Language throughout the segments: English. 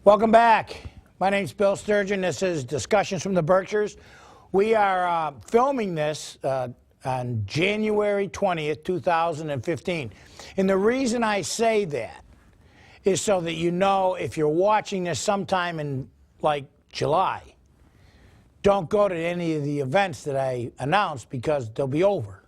Welcome back. My name's Bill Sturgeon. This is Discussions from the Berkshires. We are filming this on January 20th, 2015. And the reason I say that is so that you know if you're watching this sometime in like July, don't go to any of the events that I announced because they'll be over.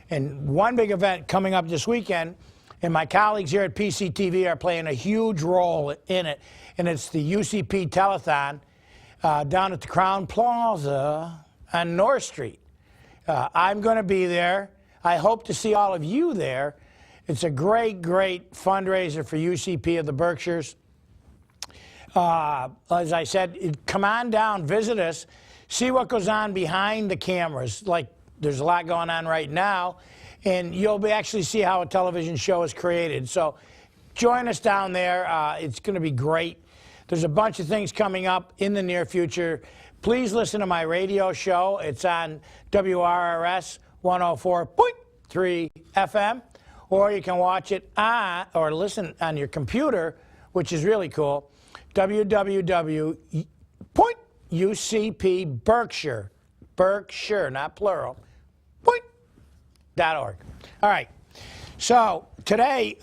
And one big event coming up this weekend, and my colleagues here at PCTV are playing a huge role in it, and it's the UCP Telethon down at the Crown Plaza on North Street. I'm going to be there. I hope to see all of you there. It's a great, great fundraiser for UCP of the Berkshires. As I said, come on down, visit us, see what goes on behind the cameras. Like, there's a lot going on right now, and you'll actually see how a television show is created. So join us down there. It's going to be great. There's a bunch of things coming up in the near future. Please listen to my radio show. It's on WRRS 104.3 FM, or you can watch it on, or listen on your computer, which is really cool, www.ucpberkshire, Berkshire, not plural, .org. All right, so today,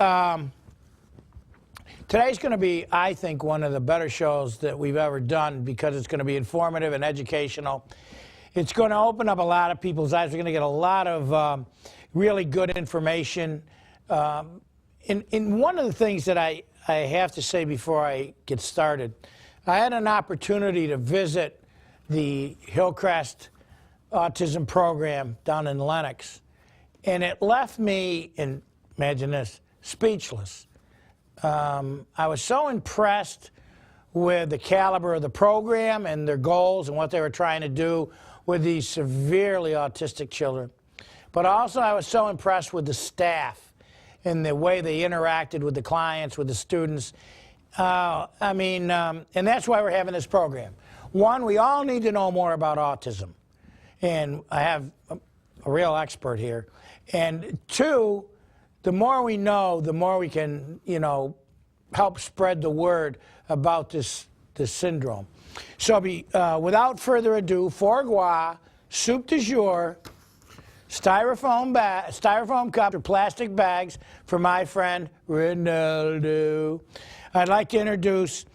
today's going to be, I think, one of the better shows that we've ever done because it's going to be informative and educational. It's going to open up a lot of people's eyes. We're going to get a lot of really good information. And one of the things that I have to say before I get started, I had an opportunity to visit the Hillcrest Autism program down in Lenox, and it left me, and imagine this, speechless. I was so impressed with the caliber of the program and their goals and what they were trying to do with these severely autistic children. But also I was so impressed with the staff and the way they interacted with the clients, with the students. And that's why we're having this program. One, we all need to know more about autism. And I have a real expert here. And two, the more we know, the more we can, help spread the word about this syndrome. So without further ado, foie gras, soup du jour, styrofoam cups or plastic bags for my friend Ronaldo. I'd like to introduce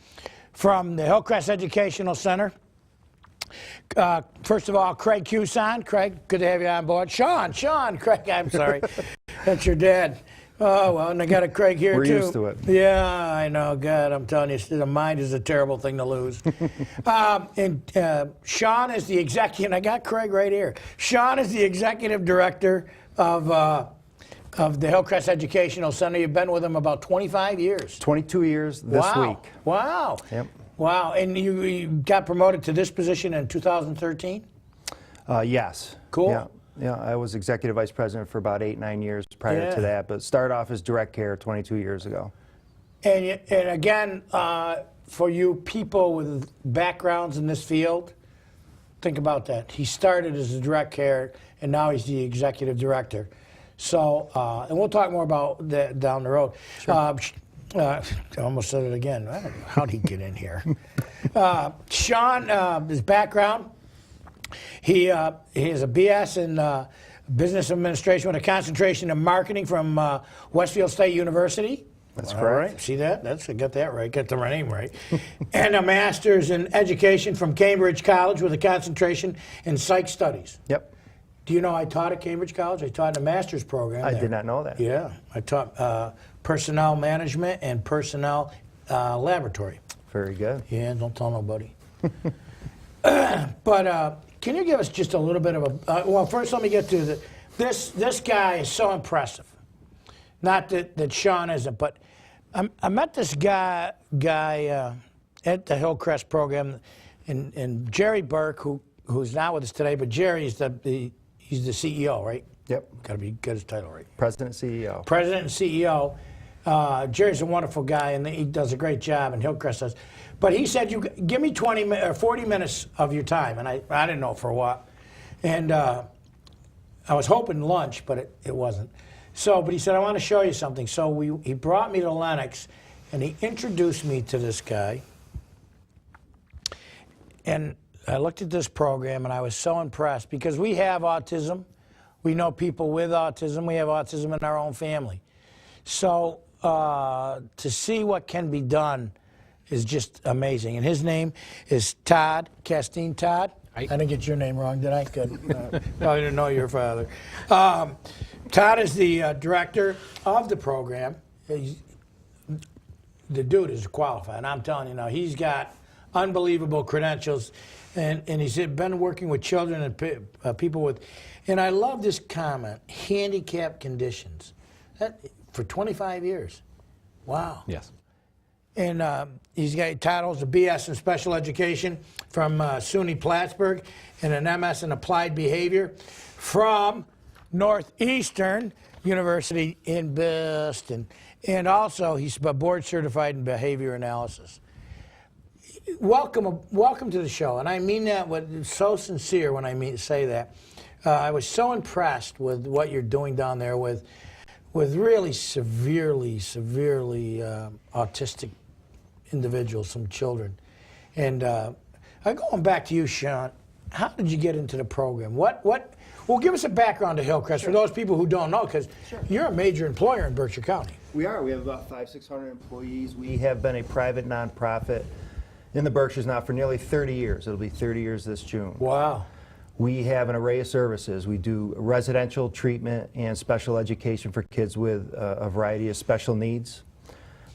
from the Hillcrest Educational Center, first of all, Craig Cusson. Craig, good to have you on board. Shaun, Craig, I'm sorry. That's your dad. Oh, well, and I got a Craig here, We're too. We're used to it. Yeah, I know. God, I'm telling you, the mind is a terrible thing to lose. Shaun is the executive, and I got Craig right here. Shaun is the executive director of the Hillcrest Educational Center. You've been with them about 25 years. 22 years this week. Wow. Yep. Wow, and you got promoted to this position in 2013? Yes. Cool. Yeah, I was executive vice president for about 8-9 years prior to that, but started off as direct care 22 years ago. And again, for you people with backgrounds in this field, think about that. He started as a direct care, and now he's the executive director. So, and we'll talk more about that down the road. Sure. I almost said it again. I don't know, how did he get in here? Shaun, his background, he has a BS in business administration with a concentration in marketing from Westfield State University. That's correct. All right. See that? I got that right. Got the name right. And a master's in education from Cambridge College with a concentration in psych studies. Yep. Do you know I taught at Cambridge College? I taught in a master's program I there. did not know that. Yeah. I taught personnel management and personnel laboratory. Very good. Yeah, don't tell nobody. But can you give us just a little bit of a... well, first let me get to this guy is so impressive. Not that Shaun isn't, but I met this guy at the Hillcrest program, and Jerry Burke, who's not with us today, but Jerry is he's the CEO, right? Yep. Got to get his title right. President and CEO. President and CEO. Jerry's a wonderful guy, and he does a great job, and Hillcrest does. But he said, "You give me 40 minutes of your time," and I didn't know for what. And I was hoping lunch, but it wasn't. So, but he said, "I want to show you something." So he brought me to Lenox, and he introduced me to this guy. And I looked at this program, and I was so impressed because we have autism. We know people with autism. We have autism in our own family. So to see what can be done is just amazing. And his name is Todd Castine. Todd? I didn't get your name wrong, did I? Good. Probably didn't know your father. Todd is the director of the program. The dude is qualified. I'm telling you now, he's got unbelievable credentials. And he's been working with children and people with, and I love this comment, handicap conditions. For 25 years. Wow. Yes. And he's got titles, a BS in special education from SUNY Plattsburgh and an MS in applied behavior from Northeastern University in Boston. And also, he's board certified in behavior analysis. Welcome to the show, and I mean that with so sincere when I say that. I was so impressed with what you're doing down there with really severely autistic individuals, some children. And going back to you, Shaun, how did you get into the program? Well, give us a background to Hillcrest for those people who don't know, because you're a major employer in Berkshire County. We are. We have about 500-600 employees. We have been a private nonprofit in the Berkshires now for nearly 30 years. It'll be 30 years this June. Wow. We have an array of services. We do residential treatment and special education for kids with a variety of special needs.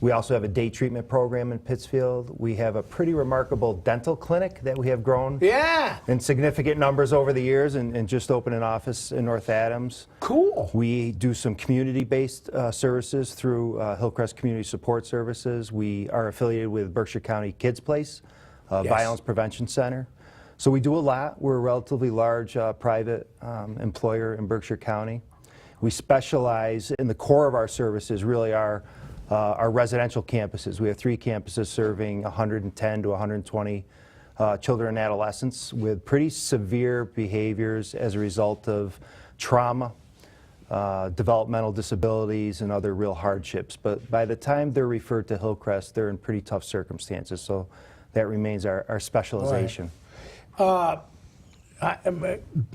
We also have a day treatment program in Pittsfield. We have a pretty remarkable dental clinic that we have grown in significant numbers over the years and just opened an office in North Adams. Cool. We do some community-based services through Hillcrest Community Support Services. We are affiliated with Berkshire County Kids Place, Violence Prevention Center. So we do a lot. We're a relatively large private employer in Berkshire County. We specialize in the core of our services really are our residential campuses. We have 3 campuses serving 110 to 120 children and adolescents with pretty severe behaviors as a result of trauma, developmental disabilities, and other real hardships. But by the time they're referred to Hillcrest, they're in pretty tough circumstances. So that remains our specialization. Right.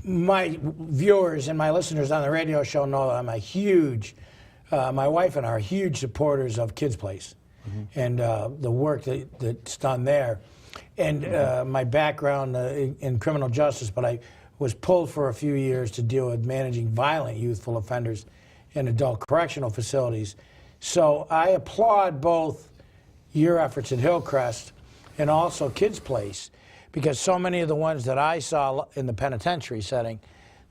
My viewers and my listeners on the radio show know I'm a huge, my wife and I are huge supporters of Kids Place and the work that's done there. And my background in criminal justice, but I was pulled for a few years to deal with managing violent youthful offenders in adult correctional facilities. So I applaud both your efforts at Hillcrest and also Kids Place, because so many of the ones that I saw in the penitentiary setting,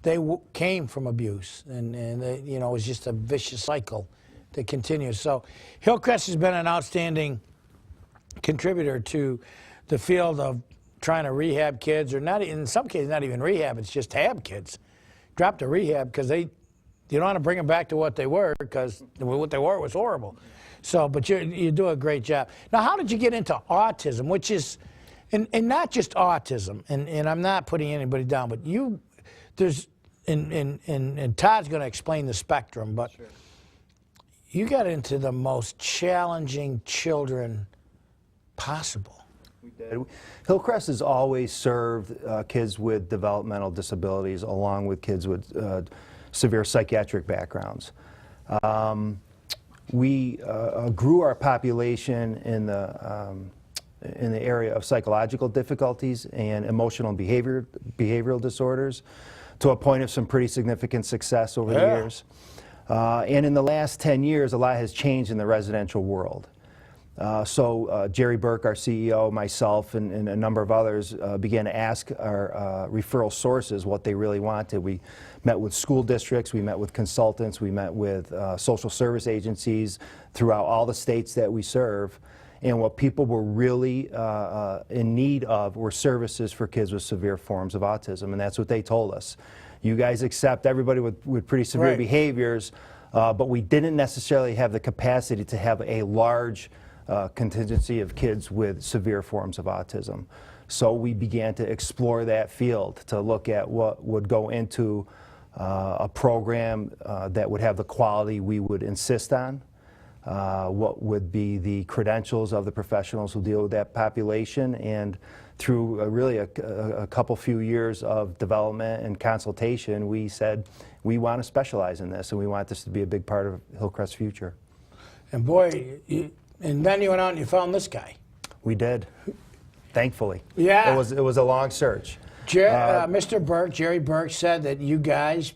they came from abuse, and they, you know, it was just a vicious cycle that continues. So Hillcrest has been an outstanding contributor to the field of trying to rehab kids, or not, in some cases not even rehab, it's just tab kids. Drop to rehab because you don't want to bring them back to what they were, because what they were was horrible. So, but you do a great job. Now, how did you get into autism, which is, and not just autism, and I'm not putting anybody down, but there's, and Todd's going to explain the spectrum, but you got into the most challenging children possible. We did. Hillcrest has always served kids with developmental disabilities along with kids with severe psychiatric backgrounds. We grew our population in the area of psychological difficulties and emotional and behavioral disorders to a point of some pretty significant success over the years. And in the last 10 years, a lot has changed in the residential world. So Jerry Burke, our CEO, myself, and a number of others began to ask our referral sources what they really wanted. We met with school districts, we met with consultants, we met with social service agencies throughout all the states that we serve. And what people were really in need of were services for kids with severe forms of autism, and that's what they told us. You guys accept everybody with pretty severe behaviors, but we didn't necessarily have the capacity to have a large contingency of kids with severe forms of autism. So we began to explore that field to look at what would go into a program that would have the quality we would insist on. what would be the credentials of the professionals who deal with that population, and through really a couple few years of development and consultation, we said we want to specialize in this and we want this to be a big part of Hillcrest's future. And boy, and then you went out and you found this guy. We did, thankfully. Yeah. It was a long search. Mr. Burke, Jerry Burke, said that you guys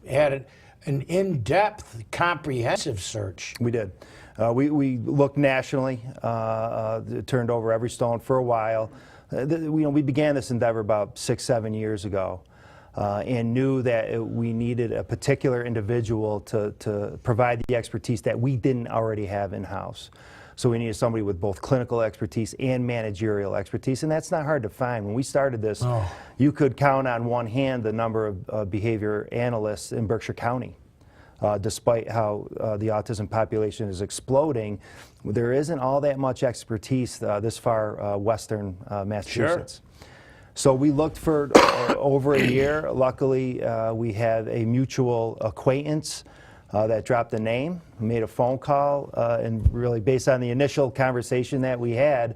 had an in-depth, comprehensive search. We did. We looked nationally, turned over every stone for a while. We began this endeavor about 6-7 years ago, and knew that we needed a particular individual to provide the expertise that we didn't already have in-house. So we needed somebody with both clinical expertise and managerial expertise, and that's not hard to find. When we started this, you could count on one hand the number of behavior analysts in Berkshire County. Despite how the autism population is exploding, there isn't all that much expertise this far western Massachusetts. Sure. So we looked for over a year. Luckily, we had a mutual acquaintance that dropped a name, made a phone call, and really based on the initial conversation that we had,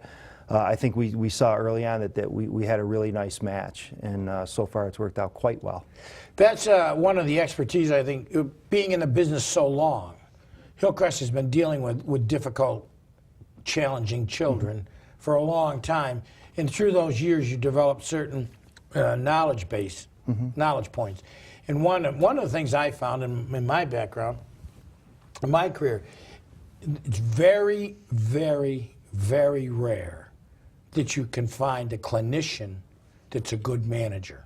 I think we saw early on that we had a really nice match, and so far it's worked out quite well. That's one of the expertise, I think, being in the business so long. Hillcrest has been dealing with difficult, challenging children for a long time, and through those years you developed certain knowledge base, knowledge points. And one of the things I found in my background, in my career, it's very, very, very rare that you can find a clinician that's a good manager.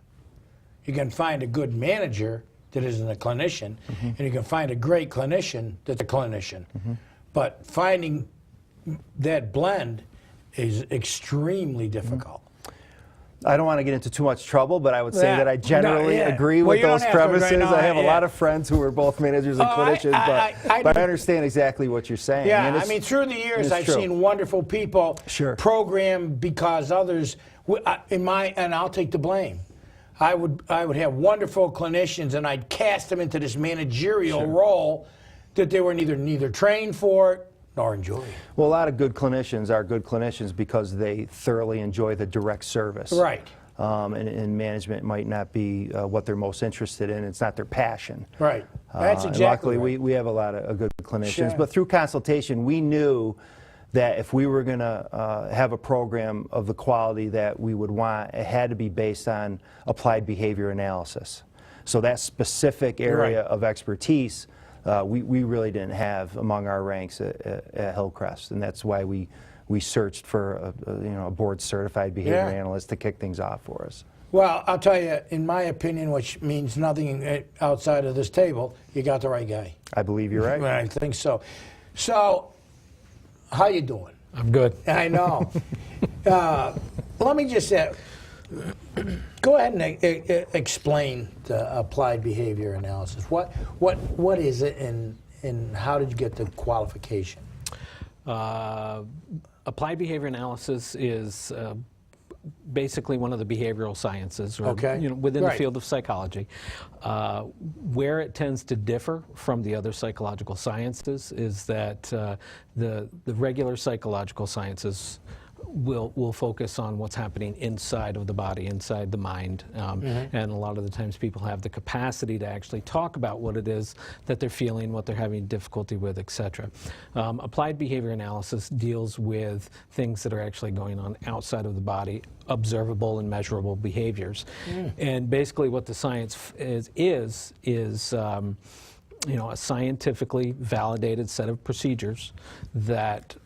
You can find a good manager that isn't a clinician, and you can find a great clinician that's a clinician. But finding that blend is extremely difficult. I don't want to get into too much trouble, but I would say that I generally agree with those premises. I have a lot of friends who are both managers and clinicians, but I understand exactly what you're saying. Yeah, I mean, through the years, I've seen wonderful people program because others, and I'll take the blame. I would have wonderful clinicians, and I'd cast them into this managerial role that they were neither trained for nor enjoy. Well, a lot of good clinicians are good clinicians because they thoroughly enjoy the direct service. Right. And management might not be what they're most interested in. It's not their passion. Right. That's exactly luckily, right. we have a lot of good clinicians. But through consultation, we knew that if we were going to have a program of the quality that we would want, it had to be based on applied behavior analysis. So that specific area of expertise we really didn't have among our ranks at Hillcrest, and that's why we searched for a board-certified behavior analyst to kick things off for us. Well, I'll tell you, in my opinion, which means nothing outside of this table, you got the right guy. I believe you're right. I think so. So, how you doing? I'm good. I know. Let me just go ahead and explain the applied behavior analysis. What is it, and how did you get the qualification? Applied behavior analysis is basically one of the behavioral sciences, or within the field of psychology. Where it tends to differ from the other psychological sciences is that the regular psychological sciences will focus on what's happening inside of the body, inside the mind, and a lot of the times people have the capacity to actually talk about what it is that they're feeling, what they're having difficulty with, etc. Applied behavior analysis deals with things that are actually going on outside of the body, observable and measurable behaviors. And basically what the science is a scientifically validated set of procedures that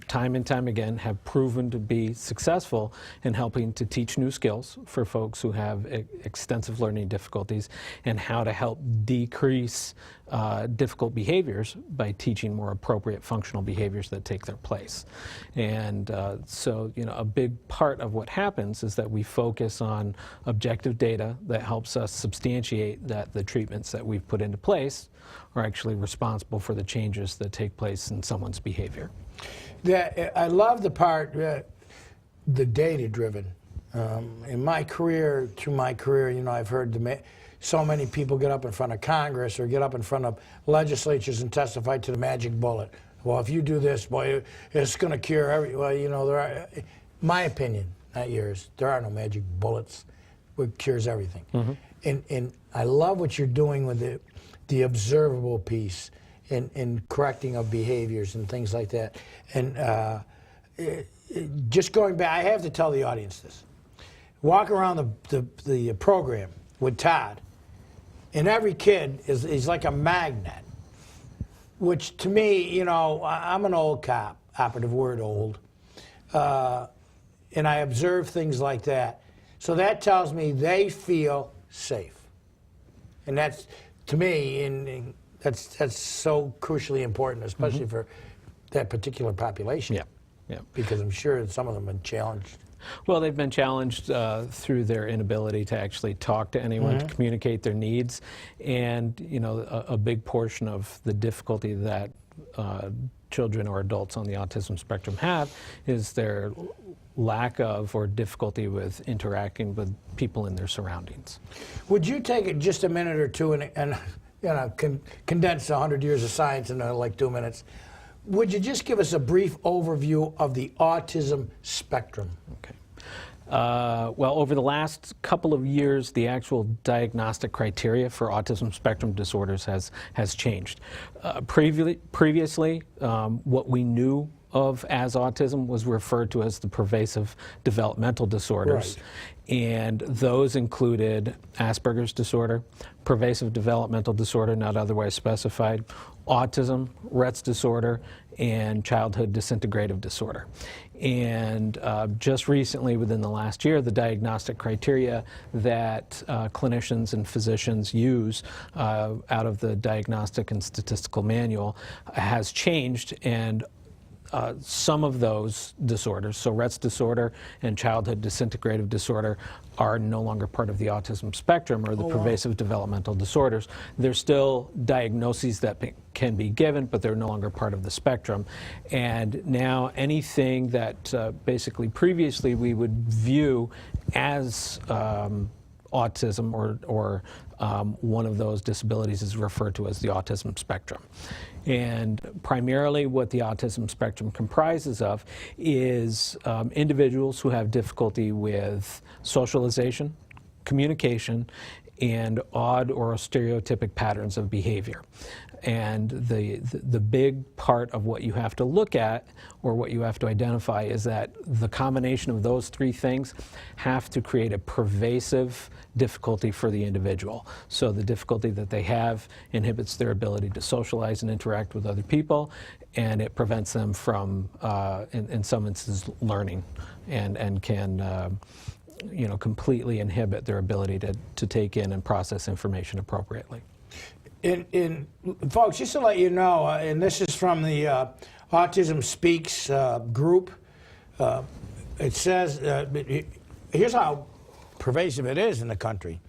time and time again have proven to be successful in helping to teach new skills for folks who have extensive learning difficulties, and how to help decrease difficult behaviors by teaching more appropriate functional behaviors that take their place. And so a big part of what happens is that we focus on objective data that helps us substantiate that the treatments that we've put into place are actually responsible for the changes that take place in someone's behavior. I love the part, the data-driven. In my career, through my career, I've heard so many people get up in front of Congress or get up in front of legislatures and testify to the magic bullet. well, if you do this, boy, it's going to cure every. Well, you know, there are, my opinion, not yours. There are no magic bullets. It cures everything. And I love what you're doing with the observable piece and correcting of behaviors and things like that. And just going back, I have to tell the audience this. Walk around the program with Todd, and every kid is like a magnet, which to me, you know, I'm an old cop, operative word old, and I observe things like that. So that tells me they feel safe. And that's, to me, and that's so crucially important, especially for that particular population. Yeah. Because I'm sure that some of them have been challenged. Well, they've been challenged through their inability to actually talk to anyone, to communicate their needs. And, you know, a big portion of the difficulty that children or adults on the autism spectrum have is their lack of or difficulty with interacting with people in their surroundings. Would you take it just a minute or two and you know, condense 100 years of science into like 2 minutes? Would you just give us a brief overview of the autism spectrum? Okay. Well, over the last couple of years, the actual diagnostic criteria for autism spectrum disorders has changed. Previously, what we knew of as autism was referred to as the pervasive developmental disorders. Right. And those included Asperger's disorder, pervasive developmental disorder not otherwise specified, autism, Rett's disorder, and childhood disintegrative disorder. And just recently, within the last year, the diagnostic criteria that clinicians and physicians use out of the Diagnostic and Statistical Manual has changed, and some of those disorders, so Rett's disorder and childhood disintegrative disorder, are no longer part of the autism spectrum or the pervasive developmental disorders. There's still diagnoses that can be given, but they're no longer part of the spectrum. And now anything that basically previously we would view as autism or one of those disabilities is referred to as the autism spectrum. And primarily what the autism spectrum comprises of is individuals who have difficulty with socialization, communication, and odd or stereotypic patterns of behavior. And the big part of what you have to look at or what you have to identify is that the combination of those three things have to create a pervasive difficulty for the individual. So the difficulty that they have inhibits their ability to socialize and interact with other people, and it prevents them from, in some instances, learning, and can you know, completely inhibit their ability to take in and process information appropriately. In folks, just to let you know, and this is from the Autism Speaks group, it says, here's how pervasive it is in the country.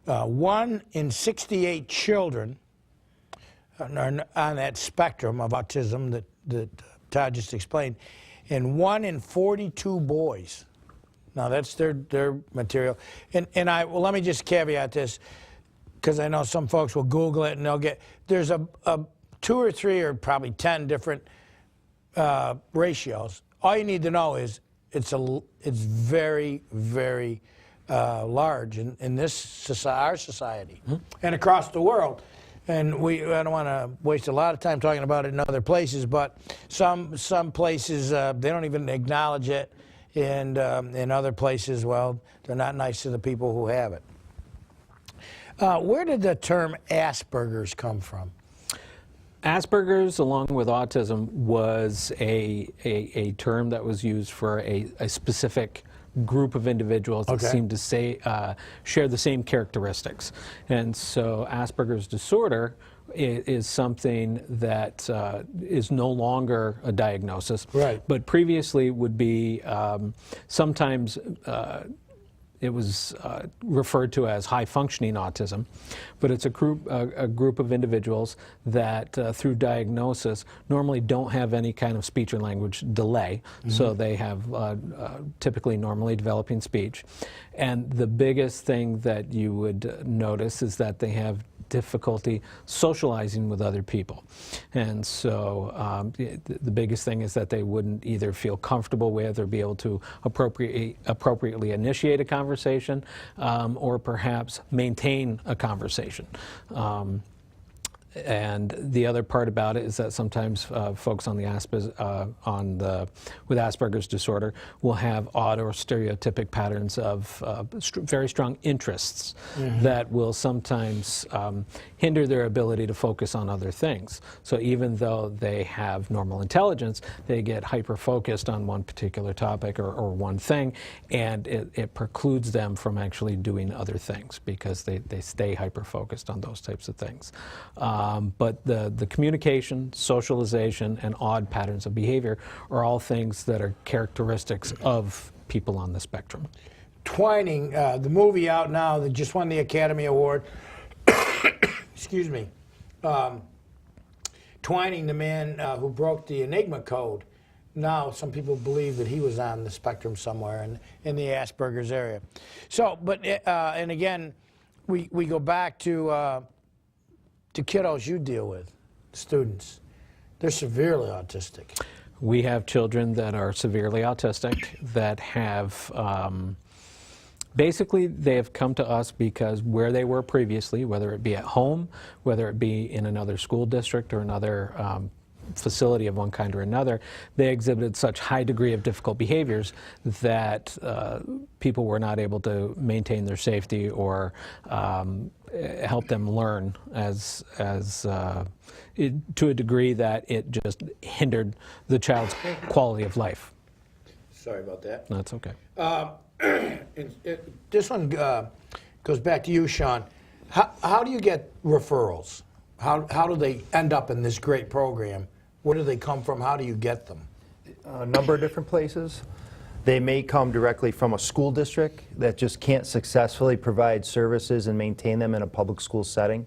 1 in 68 children on that spectrum of autism that Todd just explained, and 1 in 42 boys. Now that's their material. And well, let me just caveat this, because I know some folks will Google it and they'll get, there's a 2 or 3 or probably 10 different ratios. All you need to know is it's very, very large in this our society and across the world. And I don't want to waste a lot of time talking about it in other places, but some places they don't even acknowledge it, and in other places, well, they're not nice to the people who have it. Where did the term Asperger's come from? Asperger's, along with autism, was a term that was used for a specific group of individuals that seem to share the same characteristics. And so Asperger's disorder is something that is no longer a diagnosis, but previously would be sometimes it was referred to as high-functioning autism, but it's a group of individuals that, through diagnosis, normally don't have any kind of speech or language delay. So they have typically normally developing speech. And the biggest thing that you would notice is that they have difficulty socializing with other people. And so the biggest thing is that they wouldn't either feel comfortable with or be able to appropriately initiate a conversation, or perhaps maintain a conversation. And the other part about it is that sometimes folks on the with Asperger's disorder will have odd or stereotypic patterns of very strong interests that will sometimes hinder their ability to focus on other things. So even though they have normal intelligence, they get hyper-focused on one particular topic or one thing, and it precludes them from actually doing other things because they stay hyper-focused on those types of things. But the communication, socialization, and odd patterns of behavior are all things that are characteristics of people on the spectrum. Twining, the movie out now that just won the Academy Award, excuse me, Twining, the man who broke the Enigma code, now some people believe that he was on the spectrum somewhere in the Asperger's area. So, but, and again, we go back to kiddos you deal with, students. They're severely autistic. We have children that are severely autistic that have, basically they have come to us because where they were previously, whether it be at home, whether it be in another school district or another facility of one kind or another, they exhibited such high degree of difficult behaviors that people were not able to maintain their safety or help them learn to a degree that it just hindered the child's quality of life. Sorry about that. That's okay. This one goes back to you, Shaun. How do you get referrals? How do they end up in this great program? Where do they come from? How do you get them? A number of different places. They may come directly from a school district that just can't successfully provide services and maintain them in a public school setting.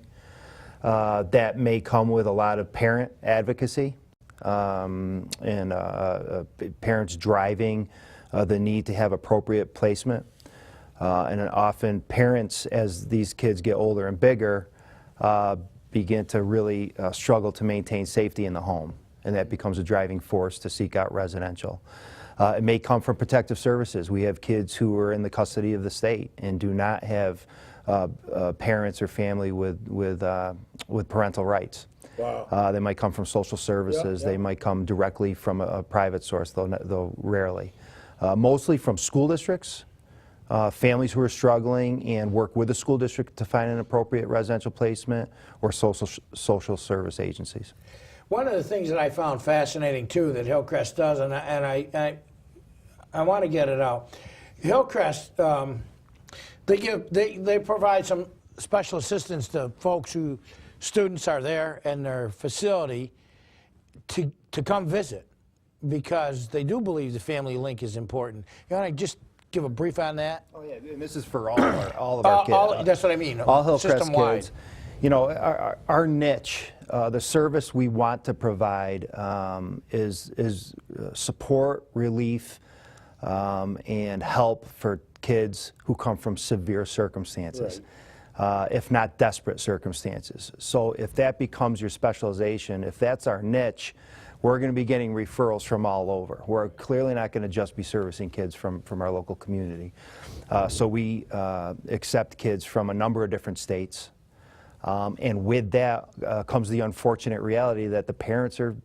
That may come with a lot of parent advocacy and parents driving the need to have appropriate placement. And often parents, as these kids get older and bigger, begin to really struggle to maintain safety in the home. And that becomes a driving force to seek out residential. It may come from protective services. We have kids who are in the custody of the state and do not have parents or family with parental rights. Wow. They might come from social services. They might come directly from a private source, though rarely. Mostly from school districts, families who are struggling and work with the school district to find an appropriate residential placement, or social service agencies. One of the things that I found fascinating too that Hillcrest does, and I want to get it out. Hillcrest, they provide some special assistance to folks who students are there in their facility to come visit, because they do believe the family link is important. You want to just give a brief on that? Oh yeah, and this is for all of our kids. That's what I mean. All Hillcrest system-wide. kids. You know, our niche, the service we want to provide is support, relief, and help for kids who come from severe circumstances, if not desperate circumstances. So if that becomes your specialization, if that's our niche, we're going to be getting referrals from all over. We're clearly not going to just be servicing kids from our local community. So we accept kids from a number of different states. And with that comes the unfortunate reality that the parents are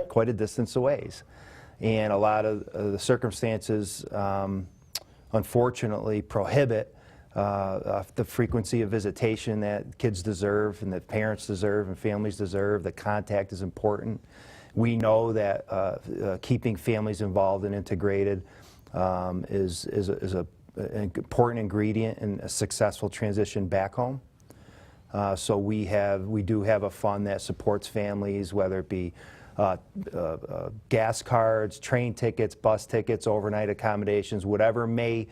quite a distance away. And a lot of the circumstances, unfortunately, prohibit the frequency of visitation that kids deserve and that parents deserve and families deserve. The contact is important. We know that keeping families involved and integrated is an important ingredient in a successful transition back home. So we do have a fund that supports families, whether it be gas cards, train tickets, bus tickets, overnight accommodations, whatever may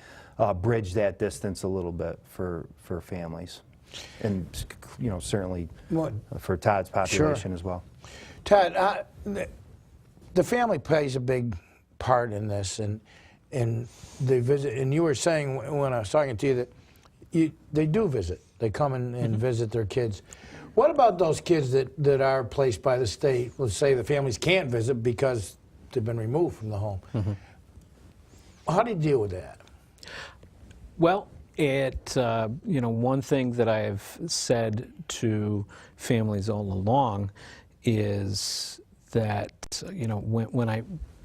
bridge that distance a little bit for families, and certainly for Todd's population as well. Todd, the family plays a big part in this, and they visit. And you were saying when I was talking to you that they do visit. They come and visit their kids. What about those kids that are placed by the state? Let's say the families can't visit because they've been removed from the home. How do you deal with that? Well, one thing that I've said to families all along is that, when I,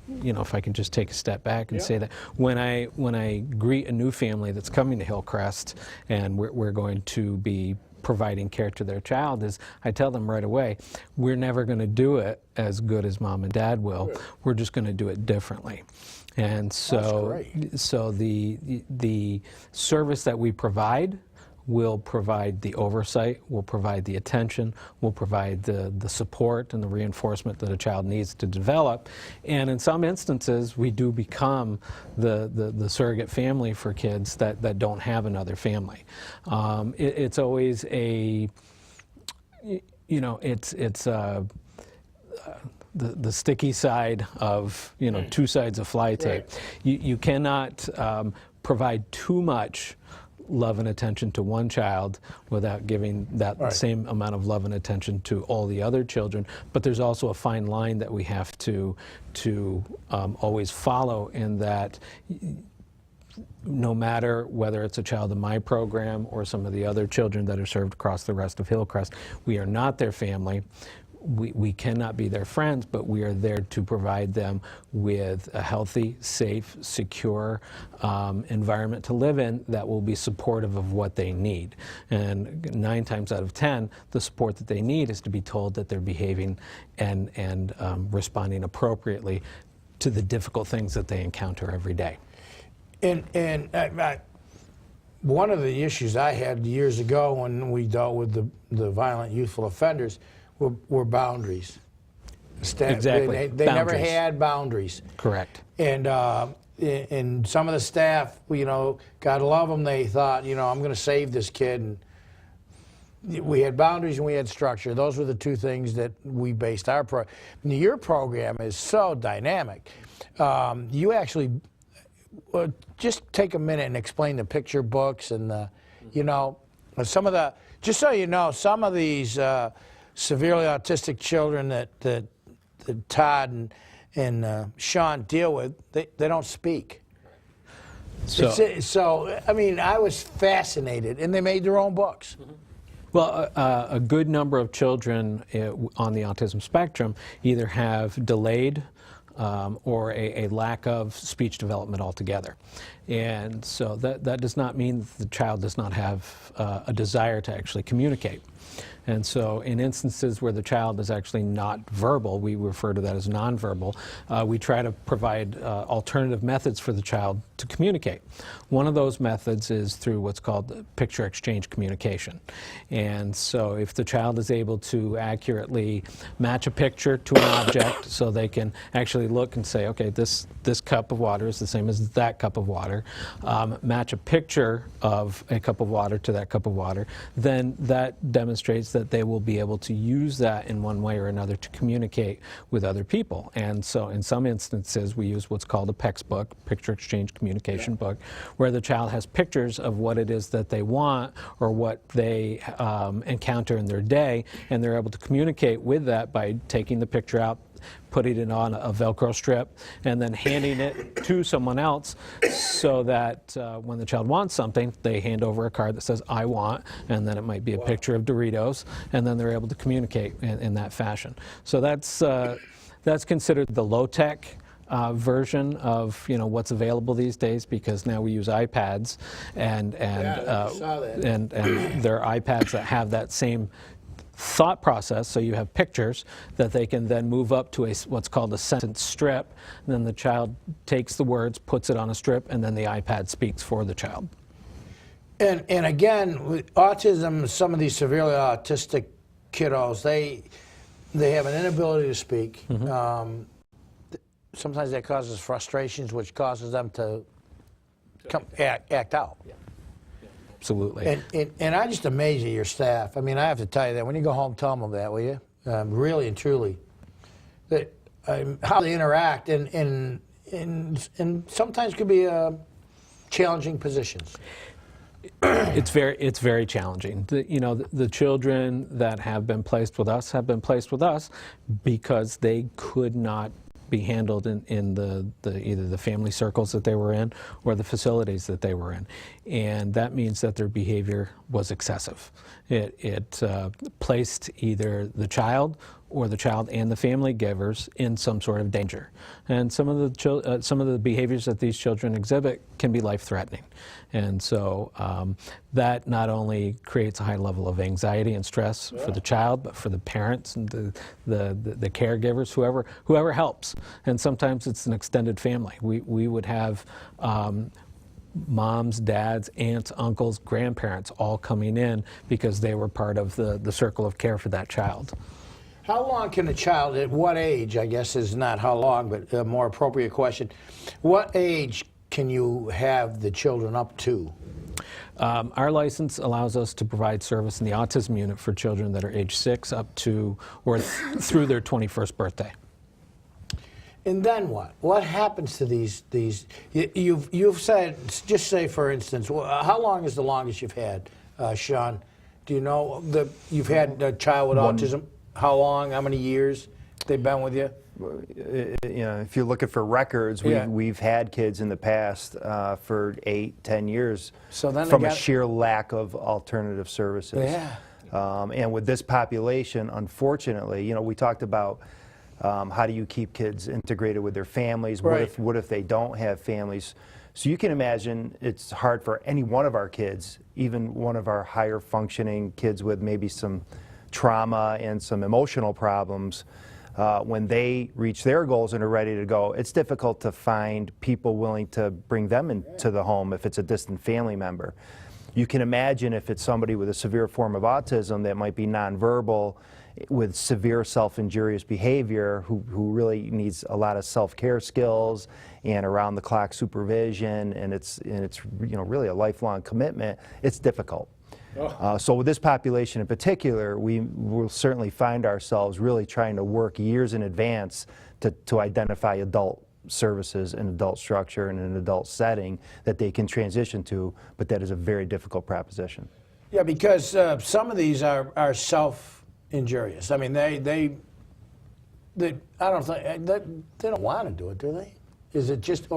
if I can just take a step back and say that when I greet a new family that's coming to Hillcrest and we're going to be providing care to their child, is I tell them right away, we're never going to do it as good as mom and dad will. We're just going to do it differently. And so, the service that we provide will provide the oversight, will provide the attention, will provide the support and the reinforcement that a child needs to develop. And in some instances, we do become the surrogate family for kids that don't have another family. It's always a, the sticky side of, two sides of fly tape. You cannot provide too much love and attention to one child without giving that same amount of love and attention to all the other children. But there's also a fine line that we have to always follow, in that no matter whether it's a child in my program or some of the other children that are served across the rest of Hillcrest, we are not their family. We cannot be their friends, but we are there to provide them with a healthy, safe, secure environment to live in that will be supportive of what they need. And 9 times out of 10, the support that they need is to be told that they're behaving and responding appropriately to the difficult things that they encounter every day. And one of the issues I had years ago when we dealt with the violent youthful offenders were boundaries. Exactly. They never had boundaries. Correct. And some of the staff, God love them, they thought, I'm going to save this kid. And we had boundaries and we had structure. Those were the two things that we based our program. Your program is so dynamic. You actually, just take a minute and explain the picture books and some of the, just so you know, some of these severely autistic children that Todd and Shaun deal with, they don't speak. So, I mean, I was fascinated, and they made their own books. Well, a good number of children on the autism spectrum either have delayed or a lack of speech development altogether. And so that does not mean that the child does not have a desire to actually communicate. And so in instances where the child is actually not verbal, we refer to that as nonverbal, we try to provide alternative methods for the child to communicate. One of those methods is through what's called picture exchange communication. And so if the child is able to accurately match a picture to an object, so they can actually look and say, okay, this cup of water is the same as that cup of water, match a picture of a cup of water to that cup of water, then that demonstrates that they will be able to use that in one way or another to communicate with other people. And so in some instances we use what's called a PEX book, picture exchange communication book, where the child has pictures of what it is that they want or what they encounter in their day, and they're able to communicate with that by taking the picture out, putting it on a Velcro strip, and then handing it to someone else, so that when the child wants something, they hand over a card that says, I want, and then it might be a picture of Doritos, and then they're able to communicate in that fashion. So that's considered the low-tech version of what's available these days, because now we use iPads, and there are iPads that have that same thought process, so you have pictures that they can then move up to what's called a sentence strip, and then the child takes the words, puts it on a strip, and then the iPad speaks for the child. And again, with autism, some of these severely autistic kiddos, they have an inability to speak. Sometimes that causes frustrations, which causes them to act out. Yeah. Absolutely. And I'm just amazed at your staff. I mean, I have to tell you that. When you go home, tell them that, will you? Really and truly. That how they interact and sometimes could be challenging positions. It's very challenging. The children that have been placed with us because they could not be handled in either the family circles that they were in or the facilities that they were in, and that means that their behavior was excessive. It placed either the child or the child and the family givers in some sort of danger, and some of the behaviors that these children exhibit can be life-threatening, and so that not only creates a high level of anxiety and stress for the child, but for the parents and the caregivers, whoever helps, and sometimes it's an extended family. We would have moms, dads, aunts, uncles, grandparents all coming in because they were part of the circle of care for that child. How long can a child, at what age, I guess is not how long, but a more appropriate question, what age can you have the children up to? Our license allows us to provide service in the autism unit for children that are age 6 up to or through their 21st birthday. And then what? What happens to these? You've said, just say for instance, how long is the longest you've had, Shaun? Do you know you've had a child with autism? How long? How many years they've been with you? If you're looking for records, we've had kids in the past for 8-10 years from a sheer lack of alternative services. Yeah. And with this population, unfortunately, we talked about how do you keep kids integrated with their families? Right. What if they don't have families? So you can imagine it's hard for any one of our kids, even one of our higher functioning kids with maybe some trauma and some emotional problems, when they reach their goals and are ready to go, it's difficult to find people willing to bring them into the home if it's a distant family member. You can imagine if it's somebody with a severe form of autism that might be nonverbal with severe self-injurious behavior who really needs a lot of self-care skills and around-the-clock supervision, and it's really a lifelong commitment. It's difficult. So with this population in particular, we will certainly find ourselves really trying to work years in advance to identify adult services and adult structure in an adult setting that they can transition to, but that is a very difficult proposition. Yeah, because some of these are self-injurious. I mean, I don't think they don't want to do it, do they? Is it just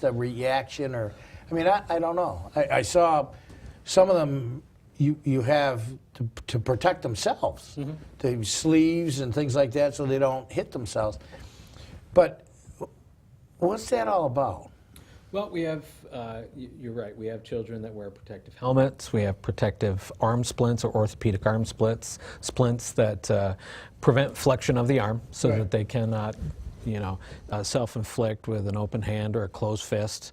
a reaction, or I mean, I don't know. I saw some of them. You have to protect themselves, the sleeves and things like that, so they don't hit themselves. But what's that all about? Well, we have, you're right, we have children that wear protective helmets. We have protective arm splints or orthopedic arm splints that prevent flexion of the arm so that they cannot self-inflict with an open hand or a closed fist.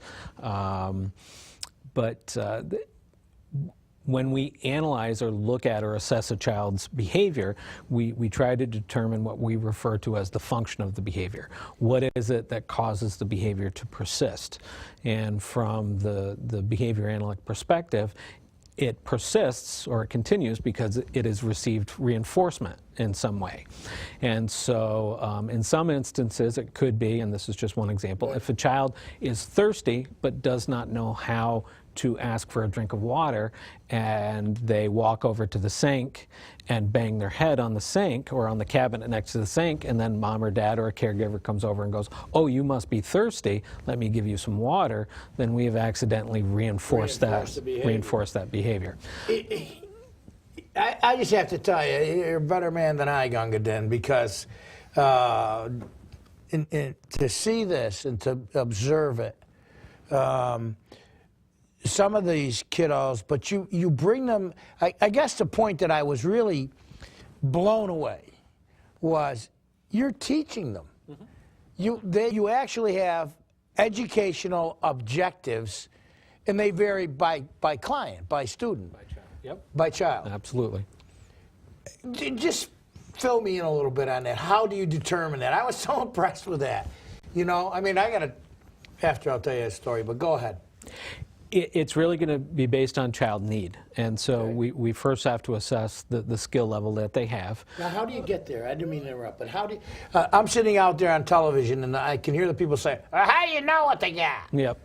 When we analyze or look at or assess a child's behavior, we try to determine what we refer to as the function of the behavior. What is it that causes the behavior to persist? And from the behavior analytic perspective, it persists or it continues because it has received reinforcement in some way. And so in some instances it could be, and this is just one example, if a child is thirsty but does not know how to ask for a drink of water, and they walk over to the sink and bang their head on the sink or on the cabinet next to the sink, and then mom or dad or a caregiver comes over and goes, "Oh, you must be thirsty, let me give you some water," then we have accidentally reinforced that behavior. I just have to tell you, you're a better man than I, Gungadin, because to see this and to observe it, some of these kiddos, but you bring them, I guess the point that I was really blown away was you're teaching them. You actually have educational objectives, and they vary by client, by student. By child. Yep. By child. Absolutely. Just fill me in a little bit on that. How do you determine that? I was so impressed with that. I mean, after I'll tell you a story, but go ahead. It's really going to be based on child need. And so we first have to assess the skill level that they have. Now, how do you get there? I didn't mean to interrupt, but how do you, I'm sitting out there on television, and I can hear the people say, how do you know what they got? Yep.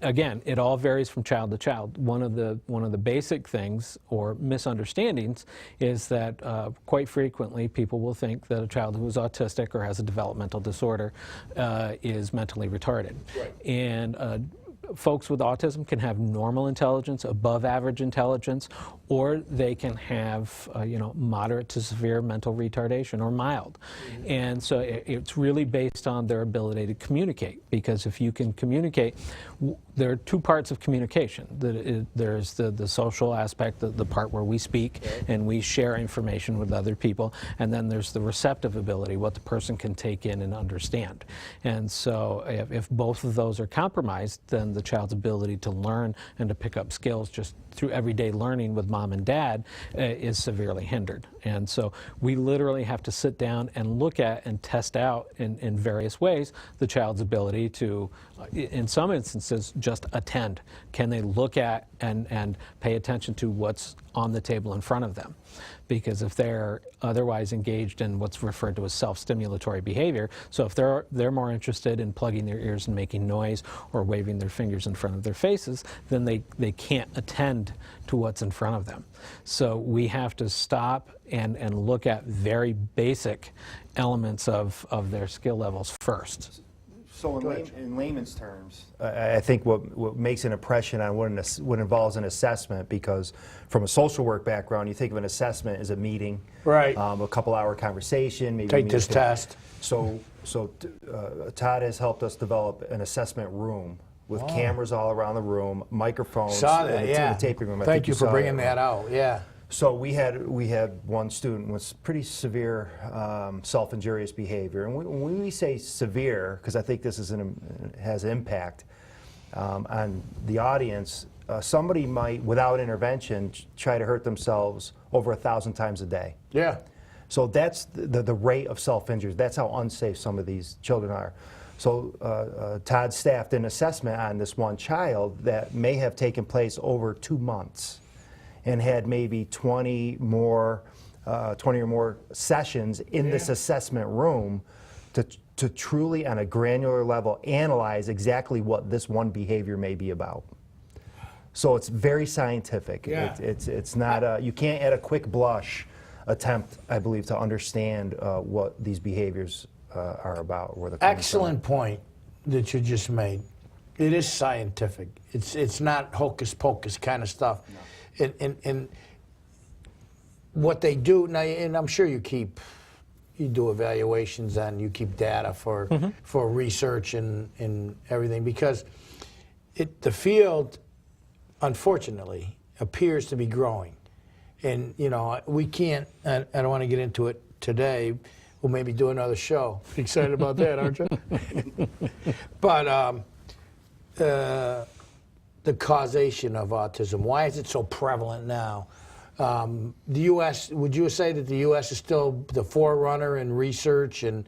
Again, it all varies from child to child. One of the basic things or misunderstandings is that quite frequently people will think that a child who is autistic or has a developmental disorder is mentally retarded. Right. And folks with autism can have normal intelligence, above average intelligence, or they can have moderate to severe mental retardation or mild. Mm-hmm. And so it's really based on their ability to communicate, because if you can communicate, there are two parts of communication. There's the social aspect, the part where we speak and we share information with other people, and then there's the receptive ability, what the person can take in and understand. And so if both of those are compromised, then the child's ability to learn and to pick up skills just through everyday learning with mom and dad is severely hindered. And so we literally have to sit down and look at and test out in various ways the child's ability to, in some instances, just attend. Can they look at and pay attention to what's on the table in front of them? Because if they're otherwise engaged in what's referred to as self-stimulatory behavior, so if they're more interested in plugging their ears and making noise or waving their fingers in front of their faces, then they can't attend to what's in front of them. So we have to stop and look at very basic elements of their skill levels first. So in layman's terms, I think what makes an impression on what involves an assessment, because from a social work background, you think of an assessment as a meeting, right? A couple-hour conversation, maybe take this test. So Todd has helped us develop an assessment room with cameras all around the room, microphones, saw that, in the taping room. Thank you for bringing that out. Yeah. So we had one student with pretty severe self-injurious behavior, and when we say severe, because I think this has impact on the audience, somebody might, without intervention, try to hurt themselves over 1,000 times a day. Yeah. So that's the rate of self-injury. That's how unsafe some of these children are. So Todd staffed an assessment on this one child that may have taken place over 2 months, and had maybe 20 or more sessions in this assessment room to truly, on a granular level, analyze exactly what this one behavior may be about. So it's very scientific. Yeah. It's not you can't at a quick blush attempt, I believe, to understand what these behaviors are about. Where Excellent point that you just made. It is scientific. It's not hocus pocus kind of stuff. No. And what they do now, and I'm sure you do evaluations and you keep data for research and everything, because the field, unfortunately, appears to be growing. And we can't. I don't want to get into it today. We'll maybe do another show. Excited about that, aren't you? But the causation of autism. Why is it so prevalent now? The U.S., would you say that the U.S. is still the forerunner in research and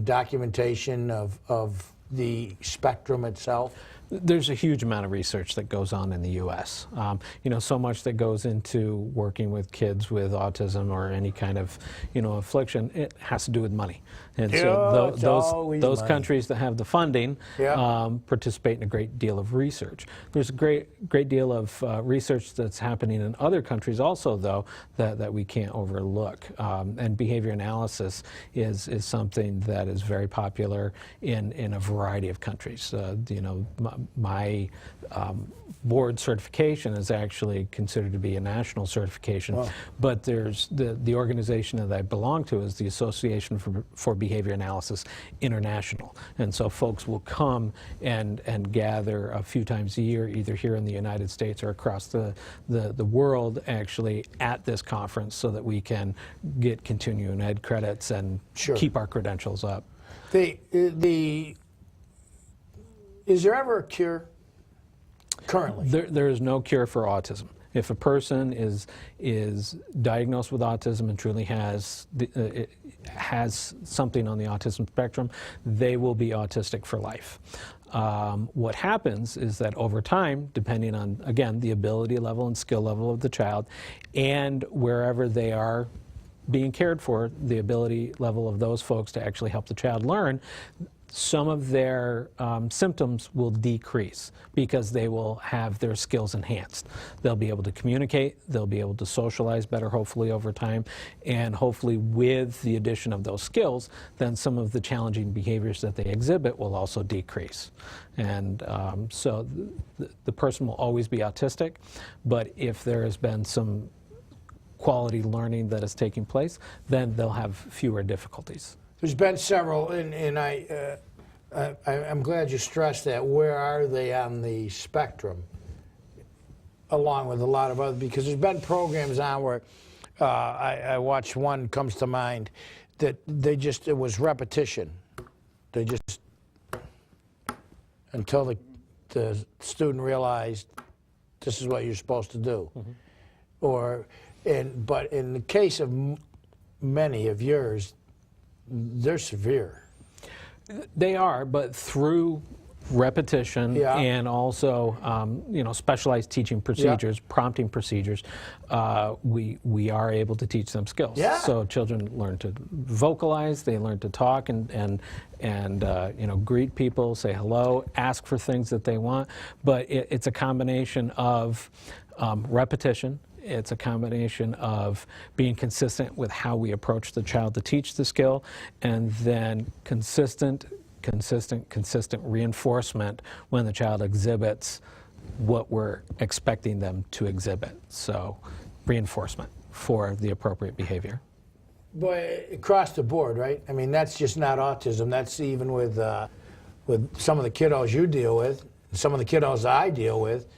documentation of the spectrum itself? There's a huge amount of research that goes on in the U.S. So much that goes into working with kids with autism or any kind of, affliction. It has to do with money, and so those countries that have the funding participate in a great deal of research. There's a great deal of research that's happening in other countries also, though, that we can't overlook. And behavior analysis is something that is very popular in a variety of countries. My board certification is actually considered to be a national certification, but there's the organization that I belong to is the Association for Behavior Analysis International, and so folks will come and gather a few times a year, either here in the United States or across the world, actually at this conference, so that we can get continuing ed credits and keep our credentials up. Is there ever a cure currently? There is no cure for autism. If a person is diagnosed with autism and truly has something on the autism spectrum, they will be autistic for life. What happens is that over time, depending on, again, the ability level and skill level of the child, and wherever they are being cared for, the ability level of those folks to actually help the child learn, some of their symptoms will decrease because they will have their skills enhanced. They'll be able to communicate, they'll be able to socialize better, hopefully, over time, and hopefully with the addition of those skills, then some of the challenging behaviors that they exhibit will also decrease. And so the person will always be autistic, but if there has been some quality learning that is taking place, then they'll have fewer difficulties. There's been several, and I'm glad you stressed that. Where are they on the spectrum, along with a lot of others? Because there's been programs on where I watched one comes to mind that it was repetition. They just, until the student realized this is what you're supposed to do. Mm-hmm. But in the case of many of yours, they're severe. They are, but through repetition and also specialized teaching procedures, prompting procedures, we are able to teach them skills. Yeah. So children learn to vocalize, they learn to talk and greet people, say hello, ask for things that they want. But it's a combination of repetition. It's a combination of being consistent with how we approach the child to teach the skill, and then consistent reinforcement when the child exhibits what we're expecting them to exhibit. So reinforcement for the appropriate behavior. But across the board, right? I mean, that's just not autism. That's even with some of the kiddos you deal with, some of the kiddos I deal with.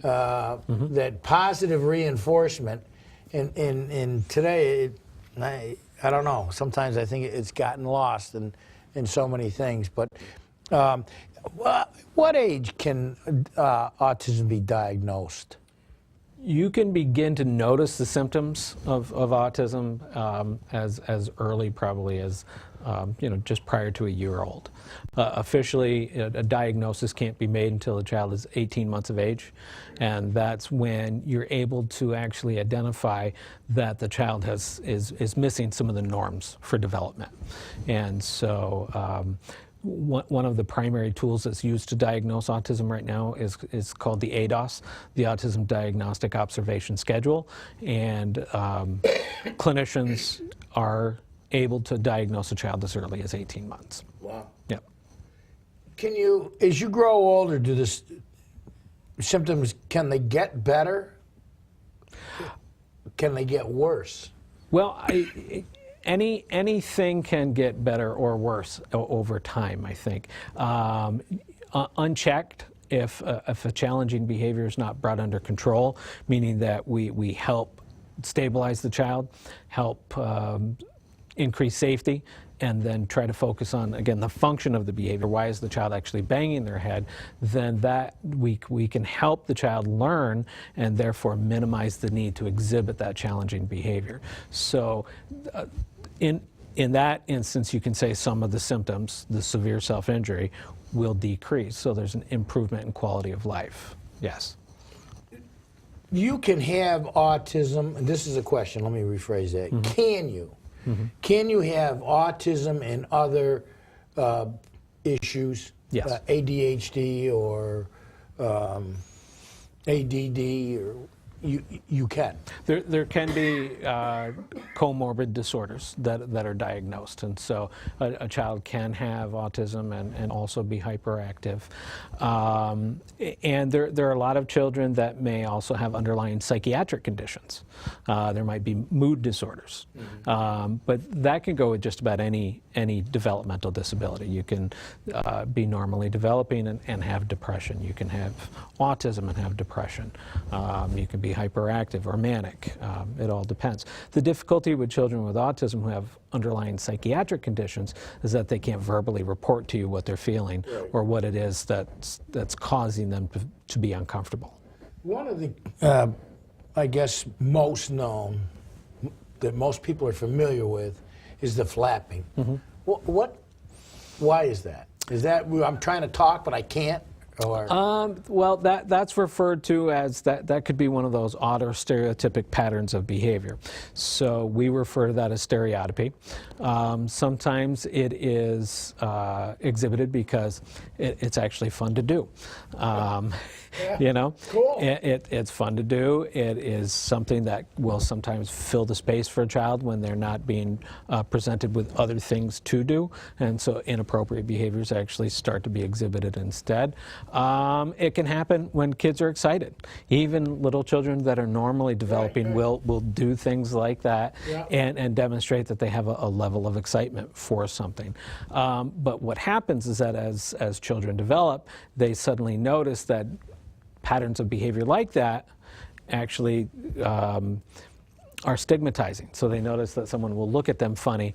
That positive reinforcement in today, I don't know, sometimes I think it's gotten lost in so many things. But what age can autism be diagnosed? You can begin to notice the symptoms of autism as early probably as just prior to a year old. Officially, a diagnosis can't be made until the child is 18 months of age, and that's when you're able to actually identify that the child is missing some of the norms for development. And so one of the primary tools that's used to diagnose autism right now is called the ADOS, the Autism Diagnostic Observation Schedule, and clinicians are able to diagnose a child as early as 18 months. Wow. Yep. Can you, as you grow older, do the symptoms, can they get better? Can they get worse? Well, anything can get better or worse over time, I think. Unchecked, if a challenging behavior is not brought under control, meaning that we help stabilize the child, help increase safety, and then try to focus on, again, the function of the behavior. Why is the child actually banging their head? Then that we can help the child learn and therefore minimize the need to exhibit that challenging behavior. So in that instance, you can say some of the symptoms, the severe self-injury, will decrease. So there's an improvement in quality of life. Yes. You can have autism, and this is a question, let me rephrase that. Mm-hmm. Can you? Mm-hmm. Can you have autism and other issues, yes. ADHD or ADD, or you can? There can be comorbid disorders that are diagnosed, and so a child can have autism and also be hyperactive. And there are a lot of children that may also have underlying psychiatric conditions. There might be mood disorders, mm-hmm. But that can go with just about any developmental disability. You can be normally developing and have depression. You can have autism and have depression. You can be hyperactive or manic. It all depends. The difficulty with children with autism who have underlying psychiatric conditions is that they can't verbally report to you what they're feeling, right, or what it is that's causing them to be uncomfortable. One of the I guess, most known, that most people are familiar with, is the flapping. Why is that? Is that I'm trying to talk but I can't? Or well, that's referred to as that could be one of those odd or stereotypic patterns of behavior. So we refer to that as stereotypy. Sometimes it is exhibited because it's actually fun to do. You know, cool. It's fun to do. It is something that will sometimes fill the space for a child when they're not being presented with other things to do, and so inappropriate behaviors actually start to be exhibited instead. It can happen when kids are excited. Even little children that are normally developing will do things like that and demonstrate that they have a level of excitement for something. But what happens is that as children develop, they suddenly notice that patterns of behavior like that actually are stigmatizing. So they notice that someone will look at them funny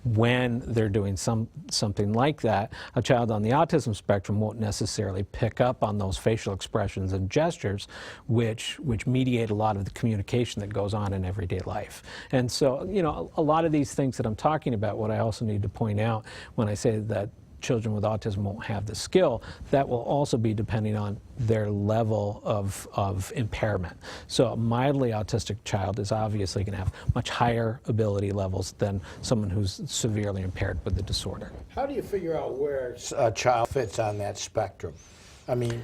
when they're doing something like that. A child on the autism spectrum won't necessarily pick up on those facial expressions and gestures which mediate a lot of the communication that goes on in everyday life. And so, you know, a lot of these things that I'm talking about, what I also need to point out when I say that children with autism won't have the skill, that will also be depending on their level of impairment. So a mildly autistic child is obviously going to have much higher ability levels than someone who's severely impaired with the disorder. How do you figure out where a child fits on that spectrum? I mean,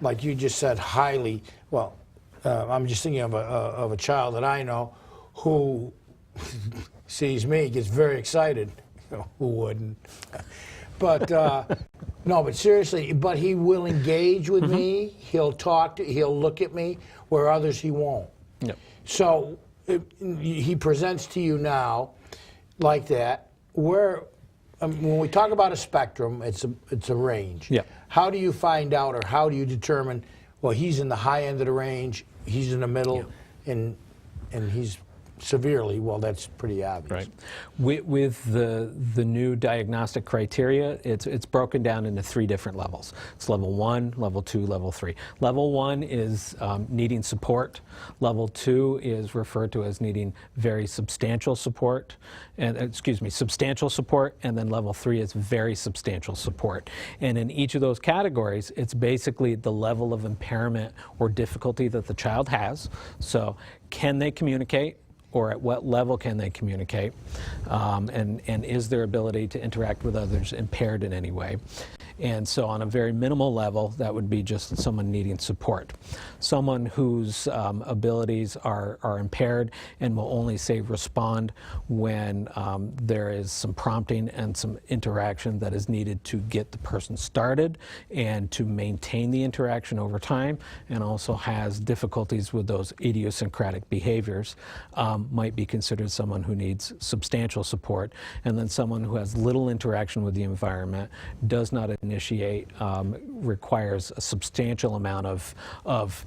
like you just said, highly, well, I'm just thinking of a child that I know who sees me, gets very excited. Who wouldn't? But no, but seriously, but he will engage with me. He'll talk. He'll look at me, where others he won't. Yep. So he presents to you now, like that. Where when we talk about a spectrum, it's a range. Yeah. How do you find out, or how do you determine? Well, he's in the high end of the range. He's in the middle, and he's severely, well, that's pretty obvious. Right. With the new diagnostic criteria, it's broken down into 3 different levels. It's level 1, level 2, level 3. Level 1 is needing support. Level 2 is referred to as needing very substantial support, and substantial support, and then level 3 is very substantial support. And in each of those categories, it's basically the level of impairment or difficulty that the child has. So can they communicate? Or at what level can they communicate, and is their ability to interact with others impaired in any way? And so on a very minimal level, that would be just someone needing support. Someone whose abilities are impaired and will only, say, respond when there is some prompting and some interaction that is needed to get the person started and to maintain the interaction over time, and also has difficulties with those idiosyncratic behaviors, might be considered someone who needs substantial support. And then someone who has little interaction with the environment, does not initiate, requires a substantial amount of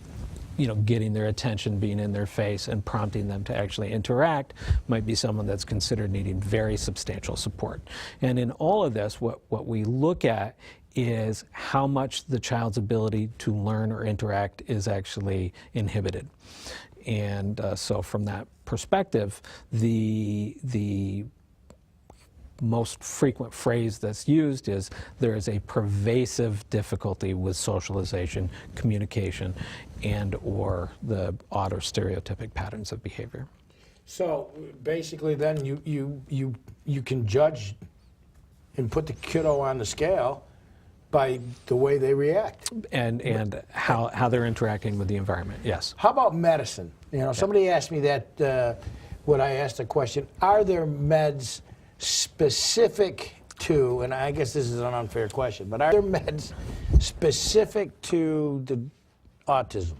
getting their attention, being in their face, and prompting them to actually interact, might be someone that's considered needing very substantial support. And in all of this, what we look at is how much the child's ability to learn or interact is actually inhibited. And so from that perspective, the most frequent phrase that's used is there is a pervasive difficulty with socialization, communication, and or the odd or stereotypic patterns of behavior. So basically then you can judge and put the kiddo on the scale by the way they react. And how they're interacting with the environment, yes. How about medicine? Somebody asked me that when I asked the question, are there meds specific to, and I guess this is an unfair question, but are there meds specific to the autism?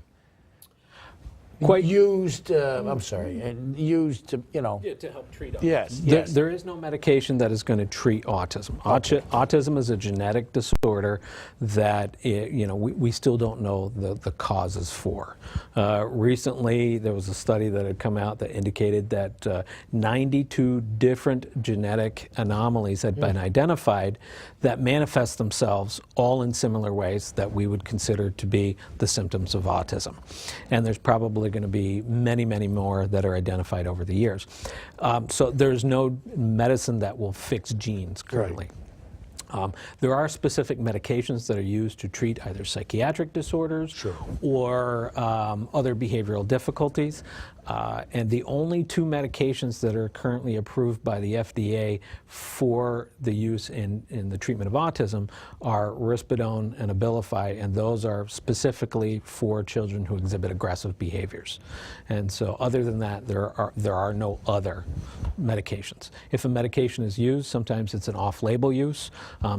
Quite used, I'm sorry, and used to, to help treat autism. Yes. There is no medication that is going to treat autism. Okay. Autism is a genetic disorder that, we still don't know the causes for. Recently, there was a study that had come out that indicated that 92 different genetic anomalies had been identified that manifest themselves all in similar ways that we would consider to be the symptoms of autism. And there's probably probably going to be many, many more that are identified over the years. So there's no medicine that will fix genes currently. Right. There are specific medications that are used to treat either psychiatric disorders Sure. or other behavioral difficulties. And the only two medications that are currently approved by the FDA for the use in the treatment of autism are risperidone and Abilify, and those are specifically for children who exhibit aggressive behaviors. And so other than that, there are no other medications. If a medication is used, sometimes it's an off-label use.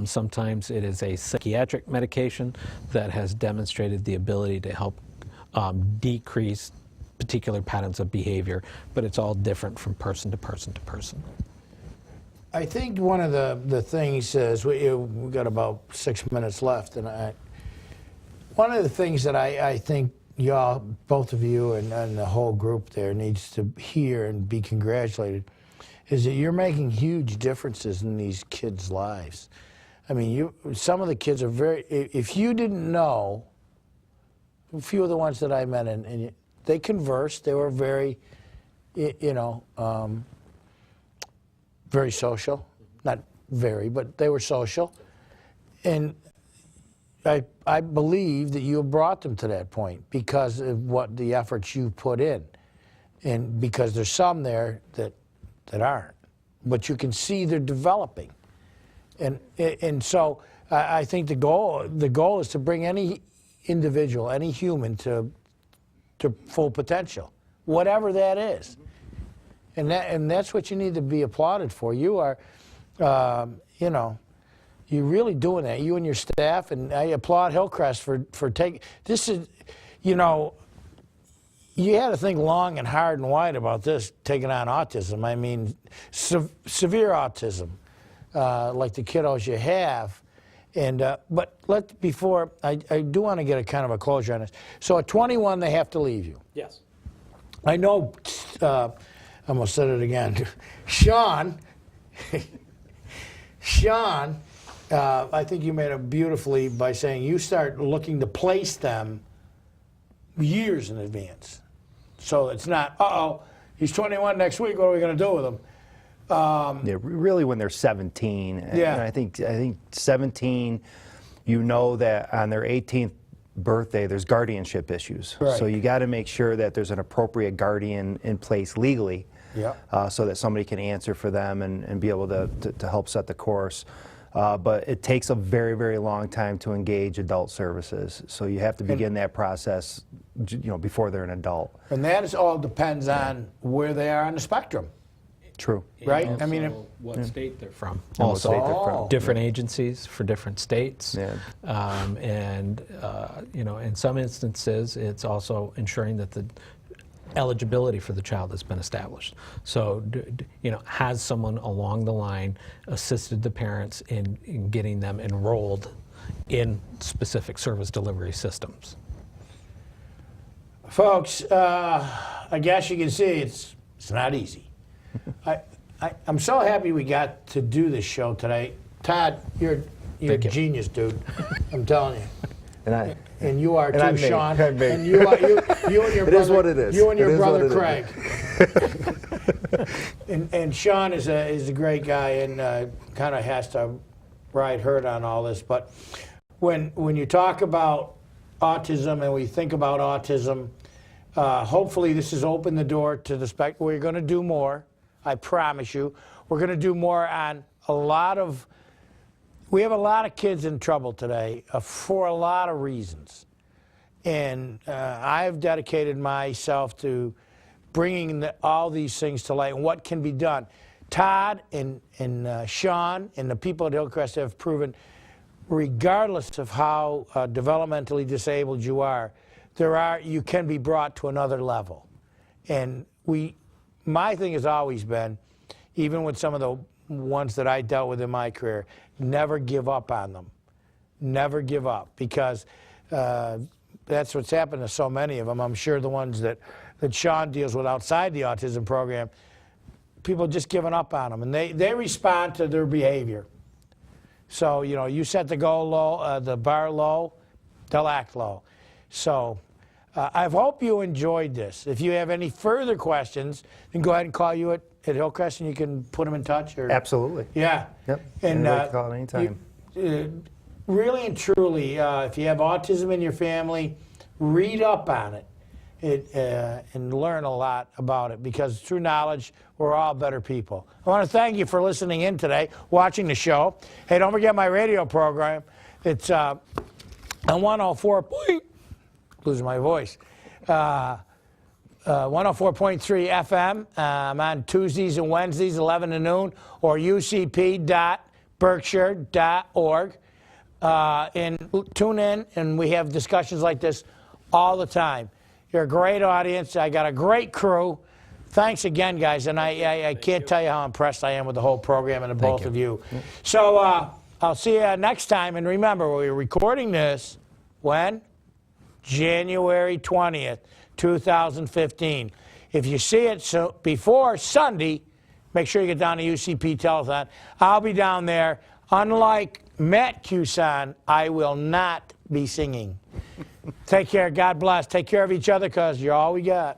Sometimes it is a psychiatric medication that has demonstrated the ability to help decrease particular patterns of behavior, but it's all different from person to person to person. I think one of the things is, we've got about 6 minutes left, and one of the things that I think y'all, both of you and the whole group there needs to hear and be congratulated is that you're making huge differences in these kids' lives. I mean, some of the kids are very, if you didn't know, a few of the ones that I met, and they conversed, they were very, very social. Not very, but they were social. And I believe that you brought them to that point because of what the efforts you put in. And because there's some there that aren't. But you can see they're developing. And so I think the goal is to bring any individual, any human to full potential, whatever that is. And that's what you need to be applauded for. You are, you're really doing that, you and your staff, and I applaud Hillcrest for taking, this is, you had to think long and hard and wide about this, taking on autism. I mean, severe autism, like the kiddos you have. And but before I do want to get a kind of a closure on this. So at 21, they have to leave you. Yes. I know. I almost said it again. Shaun. I think you made it beautifully by saying you start looking to place them years in advance. So it's not, he's 21 next week. What are we going to do with him? Yeah, really when they're 17. Yeah. And I think 17, you know that on their 18th birthday, there's guardianship issues. Right. So you got to make sure that there's an appropriate guardian in place legally, so that somebody can answer for them and be able to help set the course. But it takes a very, very long time to engage adult services. So you have to begin that process, before they're an adult. And that all depends on where they are on the spectrum. True. Right? And I mean, what state they're from. And what Also, state they're from. different agencies for different states. Yeah. In some instances, it's also ensuring that the eligibility for the child has been established. So, has someone along the line assisted the parents in getting them enrolled in specific service delivery systems? folks, I guess you can see it's not easy. I'm so happy we got to do this show today. Todd, you're a genius, dude. I'm telling you. And you are too, Shaun. And you and your brother. It is what it is. You and your brother Craig. and Shaun is a great guy and kind of has to ride herd on all this. But when you talk about autism and we think about autism, hopefully this has opened the door to the spectrum. We're going to do more. I promise you. We're going to do more on a lot of. We have a lot of kids in trouble today for a lot of reasons. And I've dedicated myself to bringing all these things to light and what can be done. Todd and Shaun and the people at Hillcrest have proven, regardless of how developmentally disabled you are, you can be brought to another level. And my thing has always been, even with some of the ones that I dealt with in my career, never give up on them. Never give up, because that's what's happened to so many of them. I'm sure the ones that Shaun deals with outside the autism program, people just giving up on them, and they respond to their behavior. So, you set the goal low, the bar low, they'll act low. So I hope you enjoyed this. If you have any further questions, then go ahead and call you at Hillcrest, and you can put them in touch. Or, Absolutely. yeah. Yep. And Anybody can call at any time. Really and truly, if you have autism in your family, read up on it. And learn a lot about it, because through knowledge, we're all better people. I want to thank you for listening in today, watching the show. Hey, don't forget my radio program. It's on 104. Losing my voice. 104.3 FM. I'm on Tuesdays and Wednesdays, 11 to noon, or ucp.berkshire.org. And tune in, and we have discussions like this all the time. You're a great audience. I got a great crew. Thanks again, guys. And I can't tell you how impressed I am with the whole program and the both of you. So I'll see you next time. And remember, we're recording this when? January 20th, 2015. If you see it before Sunday, make sure you get down to UCP Telethon. I'll be down there. Unlike Matt Cusson, I will not be singing. Take care. God bless. Take care of each other, because you're all we got.